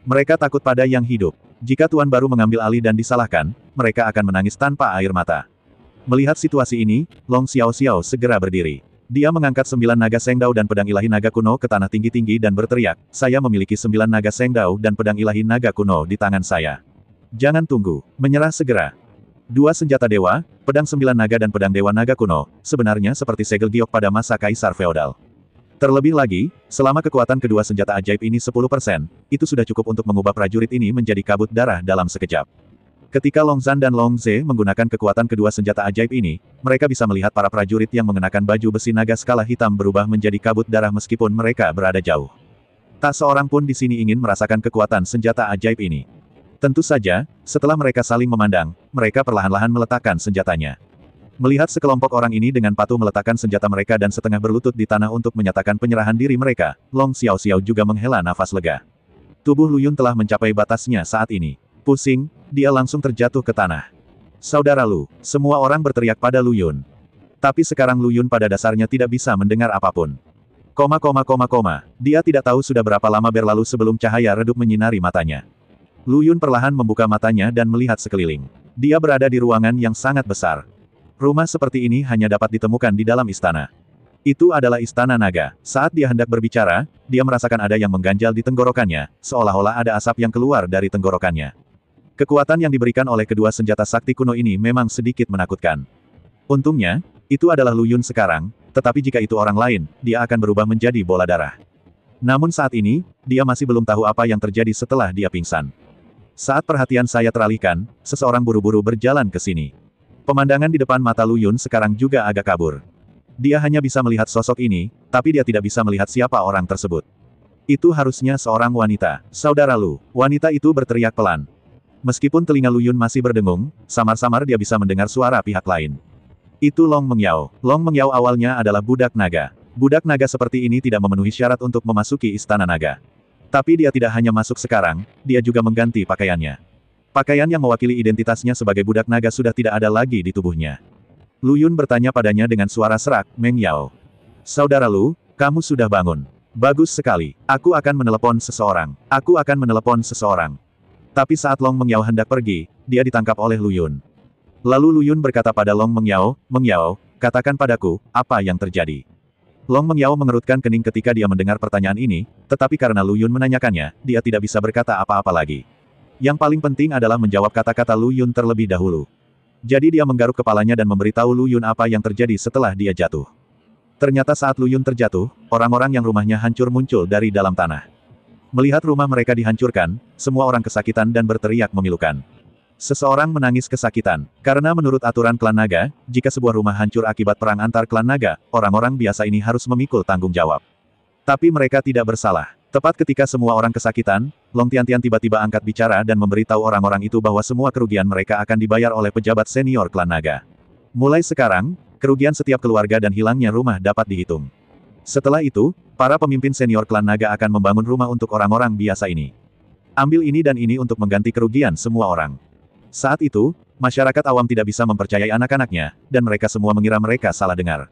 Mereka takut pada yang hidup. Jika Tuan baru mengambil alih dan disalahkan, mereka akan menangis tanpa air mata. Melihat situasi ini, Long Xiao segera berdiri. Dia mengangkat 9 naga Sengdao dan pedang ilahi naga kuno ke tanah tinggi-tinggi dan berteriak, "Saya memiliki 9 naga Sengdao dan pedang ilahi naga kuno di tangan saya. Jangan tunggu, menyerah segera." 2 senjata dewa, pedang 9 naga dan pedang dewa naga kuno, sebenarnya seperti segel giok pada masa kaisar feodal. Terlebih lagi, selama kekuatan kedua senjata ajaib ini 10%, itu sudah cukup untuk mengubah prajurit ini menjadi kabut darah dalam sekejap. Ketika Long Zhan dan Long Ze menggunakan kekuatan kedua senjata ajaib ini, mereka bisa melihat para prajurit yang mengenakan baju besi naga skala hitam berubah menjadi kabut darah meskipun mereka berada jauh. Tak seorang pun di sini ingin merasakan kekuatan senjata ajaib ini. Tentu saja, setelah mereka saling memandang, mereka perlahan-lahan meletakkan senjatanya. Melihat sekelompok orang ini dengan patuh meletakkan senjata mereka dan setengah berlutut di tanah untuk menyatakan penyerahan diri mereka, Long Xiao juga menghela nafas lega. Tubuh Lu Yun telah mencapai batasnya saat ini. Pusing, dia langsung terjatuh ke tanah. "Saudara Lu," semua orang berteriak pada Lu Yun. Tapi sekarang Lu Yun pada dasarnya tidak bisa mendengar apapun. Dia tidak tahu sudah berapa lama berlalu sebelum cahaya redup menyinari matanya. Lu Yun perlahan membuka matanya dan melihat sekeliling. Dia berada di ruangan yang sangat besar. Rumah seperti ini hanya dapat ditemukan di dalam istana. Itu adalah istana naga. Saat dia hendak berbicara, dia merasakan ada yang mengganjal di tenggorokannya, seolah-olah ada asap yang keluar dari tenggorokannya. Kekuatan yang diberikan oleh kedua senjata sakti kuno ini memang sedikit menakutkan. Untungnya, itu adalah Lu Yun sekarang, tetapi jika itu orang lain, dia akan berubah menjadi bola darah. Namun saat ini, dia masih belum tahu apa yang terjadi setelah dia pingsan. Saat perhatian saya teralihkan, seseorang buru-buru berjalan ke sini. Pemandangan di depan mata Lu Yun sekarang juga agak kabur. Dia hanya bisa melihat sosok ini, tapi dia tidak bisa melihat siapa orang tersebut. Itu harusnya seorang wanita. "Saudara Lu," wanita itu berteriak pelan. Meskipun telinga Lu Yun masih berdengung, samar-samar dia bisa mendengar suara pihak lain. Itu Long Mengyao. Long Mengyao awalnya adalah budak naga. Budak naga seperti ini tidak memenuhi syarat untuk memasuki istana naga. Tapi dia tidak hanya masuk sekarang, dia juga mengganti pakaiannya. Pakaian yang mewakili identitasnya sebagai budak naga sudah tidak ada lagi di tubuhnya. Lu Yun bertanya padanya dengan suara serak, "Meng Yao. Saudara Lu, kamu sudah bangun. Bagus sekali. Aku akan menelepon seseorang. Aku akan menelepon seseorang." Tapi saat Long Mengyao hendak pergi, dia ditangkap oleh Lu Yun. Lalu Lu Yun berkata pada Long Mengyao, "Mengyao, katakan padaku, apa yang terjadi?" Long Mengyao mengerutkan kening ketika dia mendengar pertanyaan ini, tetapi karena Lu Yun menanyakannya, dia tidak bisa berkata apa-apa lagi. Yang paling penting adalah menjawab kata-kata Lu Yun terlebih dahulu. Jadi dia menggaruk kepalanya dan memberitahu Lu Yun apa yang terjadi setelah dia jatuh. Ternyata saat Lu Yun terjatuh, orang-orang yang rumahnya hancur muncul dari dalam tanah. Melihat rumah mereka dihancurkan, semua orang kesakitan dan berteriak memilukan. Seseorang menangis kesakitan, karena menurut aturan klan naga, jika sebuah rumah hancur akibat perang antar klan naga, orang-orang biasa ini harus memikul tanggung jawab. Tapi mereka tidak bersalah. Tepat ketika semua orang kesakitan, Long Tiantian tiba-tiba angkat bicara dan memberitahu orang-orang itu bahwa semua kerugian mereka akan dibayar oleh pejabat senior klan naga. Mulai sekarang, kerugian setiap keluarga dan hilangnya rumah dapat dihitung. Setelah itu, para pemimpin senior klan naga akan membangun rumah untuk orang-orang biasa ini. Ambil ini dan ini untuk mengganti kerugian semua orang. Saat itu, masyarakat awam tidak bisa mempercayai anak-anaknya, dan mereka semua mengira mereka salah dengar.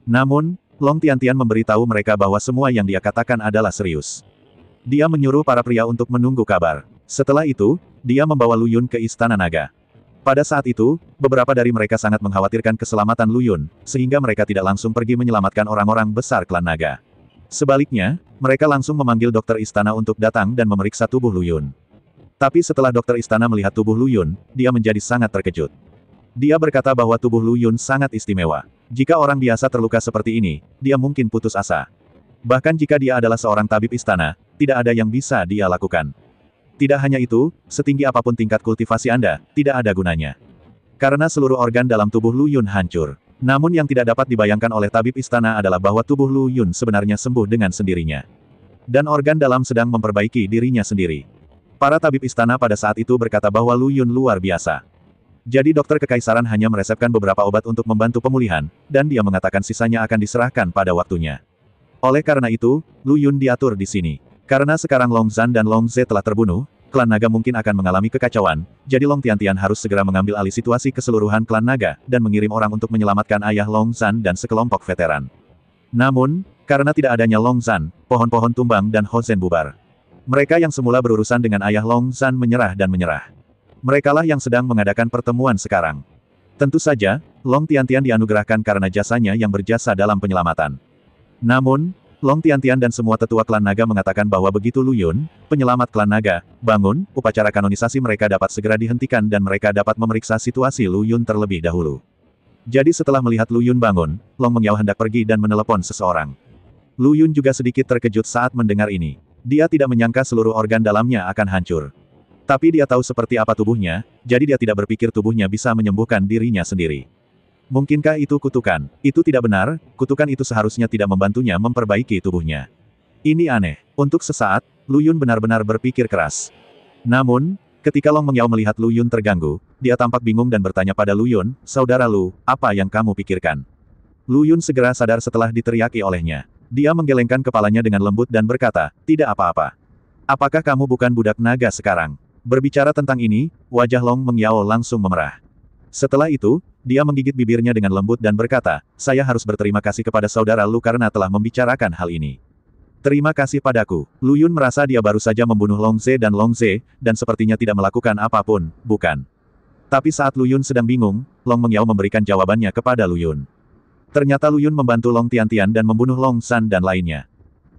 Namun, Long Tiantian memberitahu mereka bahwa semua yang dia katakan adalah serius. Dia menyuruh para pria untuk menunggu kabar. Setelah itu, dia membawa Lu Yun ke Istana Naga. Pada saat itu, beberapa dari mereka sangat mengkhawatirkan keselamatan Lu Yun, sehingga mereka tidak langsung pergi menyelamatkan orang-orang besar klan naga. Sebaliknya, mereka langsung memanggil dokter istana untuk datang dan memeriksa tubuh Lu Yun. Tapi setelah dokter istana melihat tubuh Lu Yun, dia menjadi sangat terkejut. Dia berkata bahwa tubuh Lu Yun sangat istimewa. Jika orang biasa terluka seperti ini, dia mungkin putus asa. Bahkan jika dia adalah seorang tabib istana, tidak ada yang bisa dia lakukan. Tidak hanya itu, setinggi apapun tingkat kultivasi Anda, tidak ada gunanya. Karena seluruh organ dalam tubuh Lu Yun hancur. Namun yang tidak dapat dibayangkan oleh tabib istana adalah bahwa tubuh Lu Yun sebenarnya sembuh dengan sendirinya. Dan organ dalam sedang memperbaiki dirinya sendiri. Para tabib istana pada saat itu berkata bahwa Lu Yun luar biasa. Jadi dokter kekaisaran hanya meresepkan beberapa obat untuk membantu pemulihan, dan dia mengatakan sisanya akan diserahkan pada waktunya. Oleh karena itu, Lu Yun diatur di sini. Karena sekarang Long Zhan dan Long Ze telah terbunuh, klan naga mungkin akan mengalami kekacauan, jadi Long Tiantian harus segera mengambil alih situasi keseluruhan klan naga, dan mengirim orang untuk menyelamatkan ayah Long Zhan dan sekelompok veteran. Namun, karena tidak adanya Long Zhan, pohon-pohon tumbang dan Ho Zhen bubar. Mereka yang semula berurusan dengan ayah Long Zhan menyerah dan menyerah. Merekalah yang sedang mengadakan pertemuan sekarang. Tentu saja, Long Tiantian dianugerahkan karena jasanya yang berjasa dalam penyelamatan. Namun, Long Tiantian dan semua tetua klan naga mengatakan bahwa begitu Lu Yun, penyelamat klan naga, bangun, upacara kanonisasi mereka dapat segera dihentikan dan mereka dapat memeriksa situasi Lu Yun terlebih dahulu. Jadi setelah melihat Lu Yun bangun, Long Mengyao hendak pergi dan menelepon seseorang. Lu Yun juga sedikit terkejut saat mendengar ini. Dia tidak menyangka seluruh organ dalamnya akan hancur. Tapi dia tahu seperti apa tubuhnya, jadi dia tidak berpikir tubuhnya bisa menyembuhkan dirinya sendiri. Mungkinkah itu kutukan? Itu tidak benar, kutukan itu seharusnya tidak membantunya memperbaiki tubuhnya. Ini aneh. Untuk sesaat, Lu Yun benar-benar berpikir keras. Namun, ketika Long Mengyao melihat Lu Yun terganggu, dia tampak bingung dan bertanya pada Lu Yun, "Saudara Lu, apa yang kamu pikirkan?" Lu Yun segera sadar setelah diteriaki olehnya. Dia menggelengkan kepalanya dengan lembut dan berkata, "Tidak apa-apa. Apakah kamu bukan budak naga sekarang?" Berbicara tentang ini, wajah Long Mengyao langsung memerah. Setelah itu, dia menggigit bibirnya dengan lembut dan berkata, "Saya harus berterima kasih kepada saudara Lu karena telah membicarakan hal ini." "Terima kasih padaku." Lu Yun merasa dia baru saja membunuh Long Ze, dan sepertinya tidak melakukan apapun, bukan? Tapi saat Lu Yun sedang bingung, Long Mengyao memberikan jawabannya kepada Lu Yun. Ternyata Lu Yun membantu Long Tiantian dan membunuh Long Zhan dan lainnya.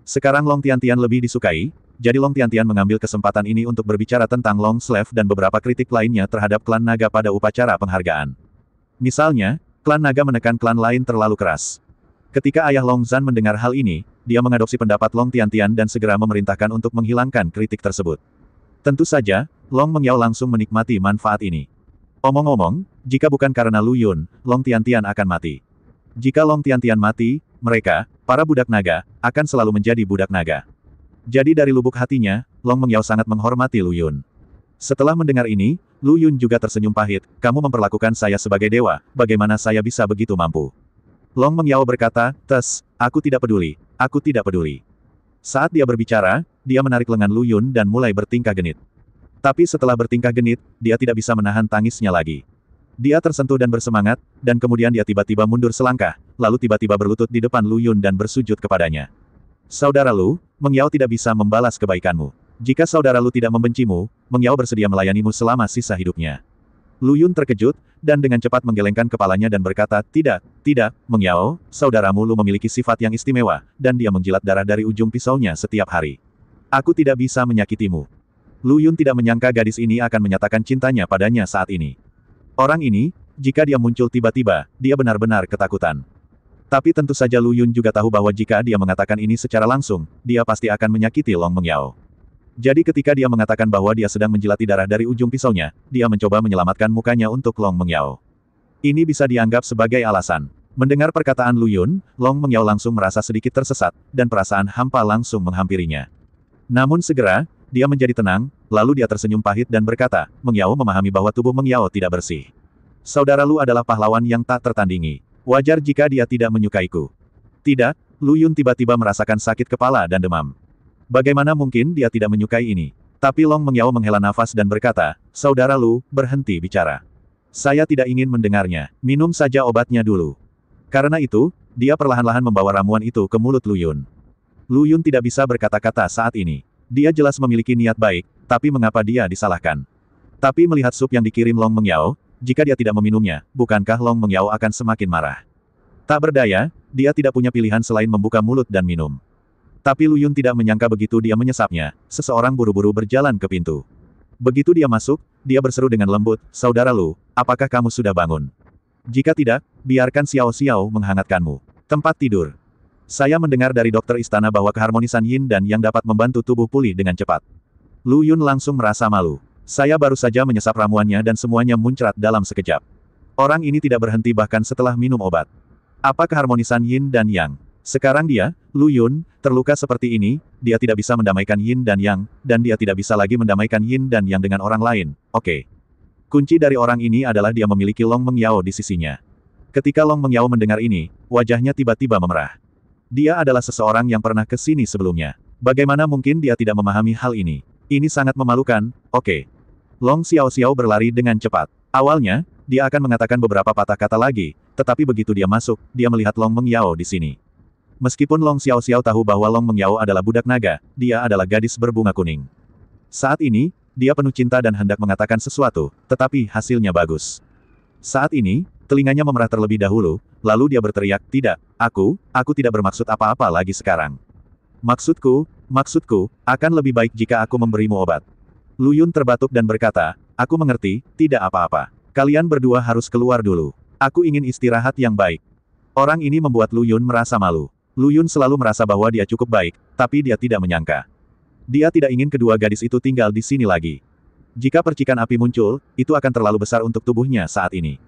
Sekarang Long Tiantian lebih disukai, jadi Long Tiantian mengambil kesempatan ini untuk berbicara tentang Long Slave dan beberapa kritik lainnya terhadap klan naga pada upacara penghargaan. Misalnya, klan naga menekan klan lain terlalu keras. Ketika ayah Long Zhan mendengar hal ini, dia mengadopsi pendapat Long Tiantian dan segera memerintahkan untuk menghilangkan kritik tersebut. Tentu saja, Long Mengyao langsung menikmati manfaat ini. Omong-omong, jika bukan karena Lu Yun, Long Tiantian akan mati. Jika Long Tiantian mati, mereka, para budak naga, akan selalu menjadi budak naga. Jadi dari lubuk hatinya, Long Mengyao sangat menghormati Lu Yun. Setelah mendengar ini, Lu Yun juga tersenyum pahit, "Kamu memperlakukan saya sebagai dewa, bagaimana saya bisa begitu mampu?" Long Mengyao berkata, Aku tidak peduli, aku tidak peduli." Saat dia berbicara, dia menarik lengan Lu Yun dan mulai bertingkah genit. Tapi setelah bertingkah genit, dia tidak bisa menahan tangisnya lagi. Dia tersentuh dan bersemangat, dan kemudian dia tiba-tiba mundur selangkah, lalu tiba-tiba berlutut di depan Lu Yun dan bersujud kepadanya. "Saudara Lu, Mengyao tidak bisa membalas kebaikanmu. Jika saudara Lu tidak membencimu, Mengyao bersedia melayanimu selama sisa hidupnya." Lu Yun terkejut, dan dengan cepat menggelengkan kepalanya dan berkata, tidak, Mengyao, saudaramu Lu memiliki sifat yang istimewa, dan dia menjilat darah dari ujung pisaunya setiap hari. Aku tidak bisa menyakitimu." Lu Yun tidak menyangka gadis ini akan menyatakan cintanya padanya saat ini. Orang ini, jika dia muncul tiba-tiba, dia benar-benar ketakutan. Tapi tentu saja Lu Yun juga tahu bahwa jika dia mengatakan ini secara langsung, dia pasti akan menyakiti Long Mengyao. Jadi ketika dia mengatakan bahwa dia sedang menjilati darah dari ujung pisaunya, dia mencoba menyelamatkan mukanya untuk Long Mengyao. Ini bisa dianggap sebagai alasan. Mendengar perkataan Lu Yun, Long Mengyao langsung merasa sedikit tersesat, dan perasaan hampa langsung menghampirinya. Namun segera, dia menjadi tenang, lalu dia tersenyum pahit dan berkata, "Mengyao memahami bahwa tubuh Mengyao tidak bersih. Saudara Lu adalah pahlawan yang tak tertandingi. Wajar jika dia tidak menyukaiku." "Tidak." Lu Yun tiba-tiba merasakan sakit kepala dan demam. Bagaimana mungkin dia tidak menyukai ini? Tapi Long Mengyao menghela nafas dan berkata, "Saudara Lu, berhenti bicara. Saya tidak ingin mendengarnya. Minum saja obatnya dulu." Karena itu, dia perlahan-lahan membawa ramuan itu ke mulut Lu Yun. Lu Yun tidak bisa berkata-kata saat ini. Dia jelas memiliki niat baik, tapi mengapa dia disalahkan? Tapi melihat sup yang dikirim Long Mengyao, jika dia tidak meminumnya, bukankah Long Mengyao akan semakin marah? Tak berdaya, dia tidak punya pilihan selain membuka mulut dan minum. Tapi Lu Yun tidak menyangka begitu dia menyesapnya, seseorang buru-buru berjalan ke pintu. Begitu dia masuk, dia berseru dengan lembut, "Saudara Lu, apakah kamu sudah bangun? Jika tidak, biarkan Xiao Xiao menghangatkanmu. Tempat tidur." "Saya mendengar dari dokter istana bahwa keharmonisan Yin dan Yang dapat membantu tubuh pulih dengan cepat." Lu Yun langsung merasa malu. "Saya baru saja menyesap ramuannya dan semuanya muncrat dalam sekejap." Orang ini tidak berhenti bahkan setelah minum obat. "Apa keharmonisan Yin dan Yang?" Sekarang dia, Lu Yun, terluka seperti ini, dia tidak bisa mendamaikan Yin dan Yang, dan dia tidak bisa lagi mendamaikan Yin dan Yang dengan orang lain, oke. Kunci dari orang ini adalah dia memiliki Long Mengyao di sisinya. Ketika Long Mengyao mendengar ini, wajahnya tiba-tiba memerah. Dia adalah seseorang yang pernah ke sini sebelumnya. Bagaimana mungkin dia tidak memahami hal ini? Ini sangat memalukan, oke. Long Xiaoxiao berlari dengan cepat. Awalnya, dia akan mengatakan beberapa patah kata lagi, tetapi begitu dia masuk, dia melihat Long Mengyao di sini. Meskipun Long Xiaoxiao tahu bahwa Long Mengyao adalah budak naga, dia adalah gadis berbunga kuning. Saat ini, dia penuh cinta dan hendak mengatakan sesuatu, tetapi hasilnya bagus. Saat ini, telinganya memerah terlebih dahulu, lalu dia berteriak, tidak, aku tidak bermaksud apa-apa lagi sekarang. Maksudku, akan lebih baik jika aku memberimu obat. Lu Yun terbatuk dan berkata, aku mengerti, tidak apa-apa. Kalian berdua harus keluar dulu. Aku ingin istirahat yang baik. Orang ini membuat Lu Yun merasa malu. Lu Yun selalu merasa bahwa dia cukup baik, tapi dia tidak menyangka. Dia tidak ingin kedua gadis itu tinggal di sini lagi. Jika percikan api muncul, itu akan terlalu besar untuk tubuhnya saat ini.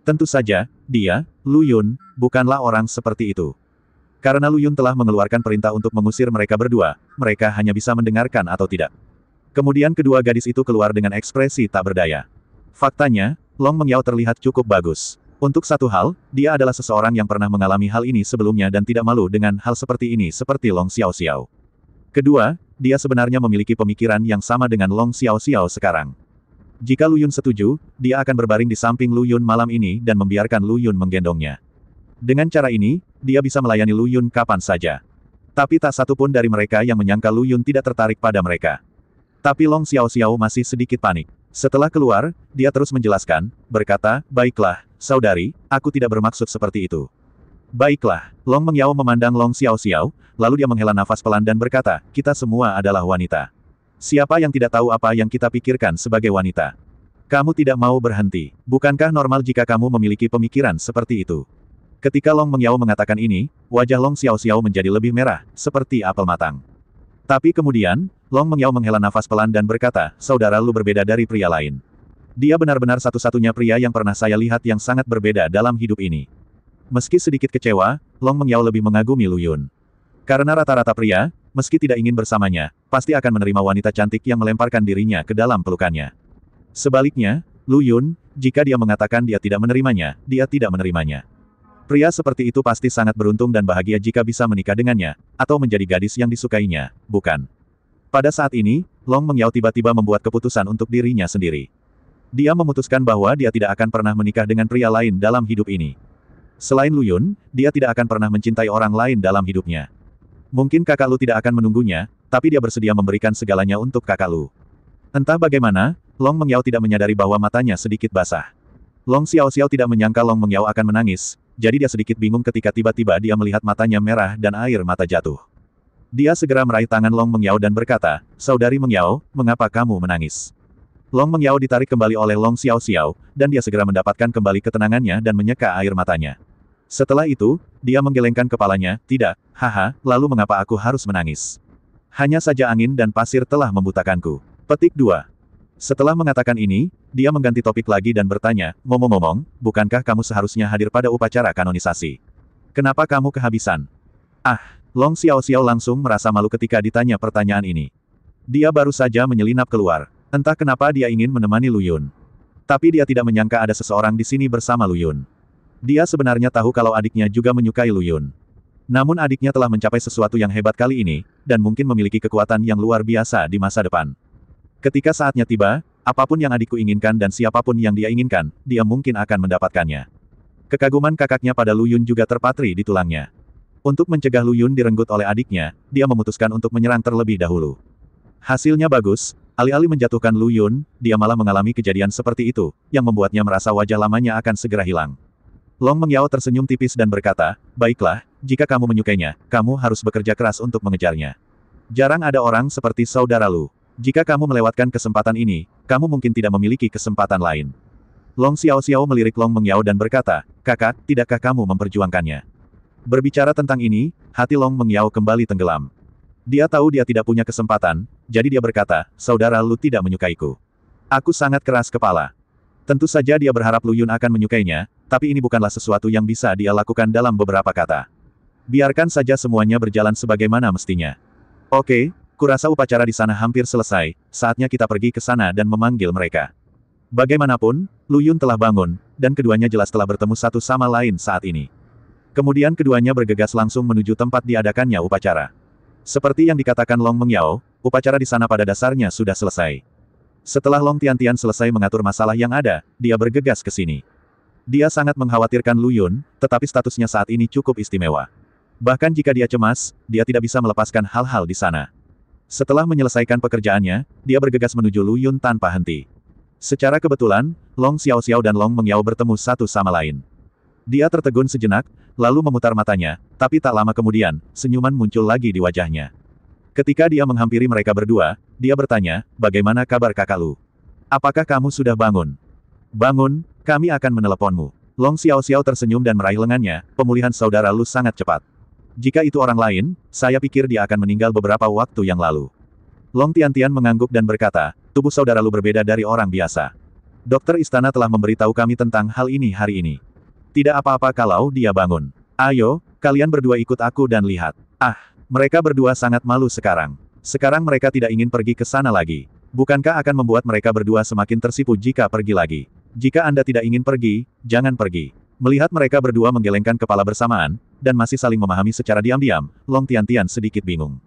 Tentu saja, dia, Lu Yun, bukanlah orang seperti itu. Karena Lu Yun telah mengeluarkan perintah untuk mengusir mereka berdua, mereka hanya bisa mendengarkan atau tidak. Kemudian kedua gadis itu keluar dengan ekspresi tak berdaya. Faktanya, Long Mengyao terlihat cukup bagus. Untuk satu hal, dia adalah seseorang yang pernah mengalami hal ini sebelumnya dan tidak malu dengan hal seperti ini seperti Long Xiaoxiao. Kedua, dia sebenarnya memiliki pemikiran yang sama dengan Long Xiaoxiao sekarang. Jika Lu Yun setuju, dia akan berbaring di samping Lu Yun malam ini dan membiarkan Lu Yun menggendongnya. Dengan cara ini, dia bisa melayani Lu Yun kapan saja. Tapi tak satu pun dari mereka yang menyangka Lu Yun tidak tertarik pada mereka. Tapi Long Xiaoxiao masih sedikit panik. Setelah keluar, dia terus menjelaskan, berkata, baiklah, saudari, aku tidak bermaksud seperti itu. Baiklah, Long Mengyao memandang Long Xiaoxiao, lalu dia menghela nafas pelan dan berkata, kita semua adalah wanita. Siapa yang tidak tahu apa yang kita pikirkan sebagai wanita? Kamu tidak mau berhenti. Bukankah normal jika kamu memiliki pemikiran seperti itu? Ketika Long Mengyao mengatakan ini, wajah Long Xiaoxiao menjadi lebih merah, seperti apel matang. Tapi kemudian, Long Mengyao menghela nafas pelan dan berkata, saudara Lu berbeda dari pria lain. Dia benar-benar satu-satunya pria yang pernah saya lihat yang sangat berbeda dalam hidup ini. Meski sedikit kecewa, Long Mengyao lebih mengagumi Lu Yun. Karena rata-rata pria, meski tidak ingin bersamanya, pasti akan menerima wanita cantik yang melemparkan dirinya ke dalam pelukannya. Sebaliknya, Lu Yun, jika dia mengatakan dia tidak menerimanya, dia tidak menerimanya. Pria seperti itu pasti sangat beruntung dan bahagia jika bisa menikah dengannya, atau menjadi gadis yang disukainya, bukan? Pada saat ini, Long Mengyao tiba-tiba membuat keputusan untuk dirinya sendiri. Dia memutuskan bahwa dia tidak akan pernah menikah dengan pria lain dalam hidup ini. Selain Lu Yun, dia tidak akan pernah mencintai orang lain dalam hidupnya. Mungkin kakak Lu tidak akan menunggunya, tapi dia bersedia memberikan segalanya untuk kakak Lu. Entah bagaimana, Long Mengyao tidak menyadari bahwa matanya sedikit basah. Long Xiaoxiao tidak menyangka Long Mengyao akan menangis, jadi dia sedikit bingung ketika tiba-tiba dia melihat matanya merah dan air mata jatuh. Dia segera meraih tangan Long Mengyao dan berkata, saudari Mengyao, mengapa kamu menangis? Long Mengyao ditarik kembali oleh Long Xiaoxiao, dan dia segera mendapatkan kembali ketenangannya dan menyeka air matanya. Setelah itu, dia menggelengkan kepalanya, tidak, haha, lalu mengapa aku harus menangis? Hanya saja angin dan pasir telah membutakanku. Petik 2. Setelah mengatakan ini, dia mengganti topik lagi dan bertanya, ngomong-ngomong, bukankah kamu seharusnya hadir pada upacara kanonisasi? Kenapa kamu kehabisan? Long Xiaoxiao langsung merasa malu ketika ditanya pertanyaan ini. Dia baru saja menyelinap keluar. Entah kenapa dia ingin menemani Lu Yun. Tapi dia tidak menyangka ada seseorang di sini bersama Lu Yun. Dia sebenarnya tahu kalau adiknya juga menyukai Lu Yun. Namun adiknya telah mencapai sesuatu yang hebat kali ini, dan mungkin memiliki kekuatan yang luar biasa di masa depan. Ketika saatnya tiba, apapun yang adikku inginkan dan siapapun yang dia inginkan, dia mungkin akan mendapatkannya. Kekaguman kakaknya pada Lu Yun juga terpatri di tulangnya. Untuk mencegah Lu Yun direnggut oleh adiknya, dia memutuskan untuk menyerang terlebih dahulu. Hasilnya bagus, alih-alih menjatuhkan Lu Yun, dia malah mengalami kejadian seperti itu, yang membuatnya merasa wajah lamanya akan segera hilang. Long Mengyao tersenyum tipis dan berkata, baiklah, jika kamu menyukainya, kamu harus bekerja keras untuk mengejarnya. Jarang ada orang seperti saudara Lu. Jika kamu melewatkan kesempatan ini, kamu mungkin tidak memiliki kesempatan lain. Long Xiaoxiao melirik Long Mengyao dan berkata, kakak, tidakkah kamu memperjuangkannya? Berbicara tentang ini, hati Long Mengyao kembali tenggelam. Dia tahu dia tidak punya kesempatan, jadi dia berkata, saudara Lu tidak menyukaiku. Aku sangat keras kepala. Tentu saja dia berharap Lu Yun akan menyukainya, tapi ini bukanlah sesuatu yang bisa dia lakukan dalam beberapa kata. Biarkan saja semuanya berjalan sebagaimana mestinya. Oke, kurasa upacara di sana hampir selesai, saatnya kita pergi ke sana dan memanggil mereka. Bagaimanapun, Lu Yun telah bangun, dan keduanya jelas telah bertemu satu sama lain saat ini. Kemudian keduanya bergegas langsung menuju tempat diadakannya upacara. Seperti yang dikatakan Long Mengyao, upacara di sana pada dasarnya sudah selesai. Setelah Long Tiantian selesai mengatur masalah yang ada, dia bergegas ke sini. Dia sangat mengkhawatirkan Lu Yun, tetapi statusnya saat ini cukup istimewa. Bahkan jika dia cemas, dia tidak bisa melepaskan hal-hal di sana. Setelah menyelesaikan pekerjaannya, dia bergegas menuju Lu Yun tanpa henti. Secara kebetulan, Long Xiaoxiao dan Long Mengyao bertemu satu sama lain. Dia tertegun sejenak, lalu memutar matanya, tapi tak lama kemudian, senyuman muncul lagi di wajahnya. Ketika dia menghampiri mereka berdua, dia bertanya, "Bagaimana kabar kakak Lu? Apakah kamu sudah bangun?" "Bangun, kami akan meneleponmu." Long Xiaoxiao tersenyum dan meraih lengannya, "Pemulihan saudara Lu sangat cepat. Jika itu orang lain, saya pikir dia akan meninggal beberapa waktu yang lalu." Long Tiantian mengangguk dan berkata, "Tubuh saudara Lu berbeda dari orang biasa. Dokter istana telah memberitahu kami tentang hal ini hari ini. Tidak apa-apa kalau dia bangun. Ayo, kalian berdua ikut aku dan lihat." Ah, mereka berdua sangat malu sekarang. Sekarang mereka tidak ingin pergi ke sana lagi. Bukankah akan membuat mereka berdua semakin tersipu jika pergi lagi? Jika Anda tidak ingin pergi, jangan pergi. Melihat mereka berdua menggelengkan kepala bersamaan, dan masih saling memahami secara diam-diam, Long Tiantian sedikit bingung.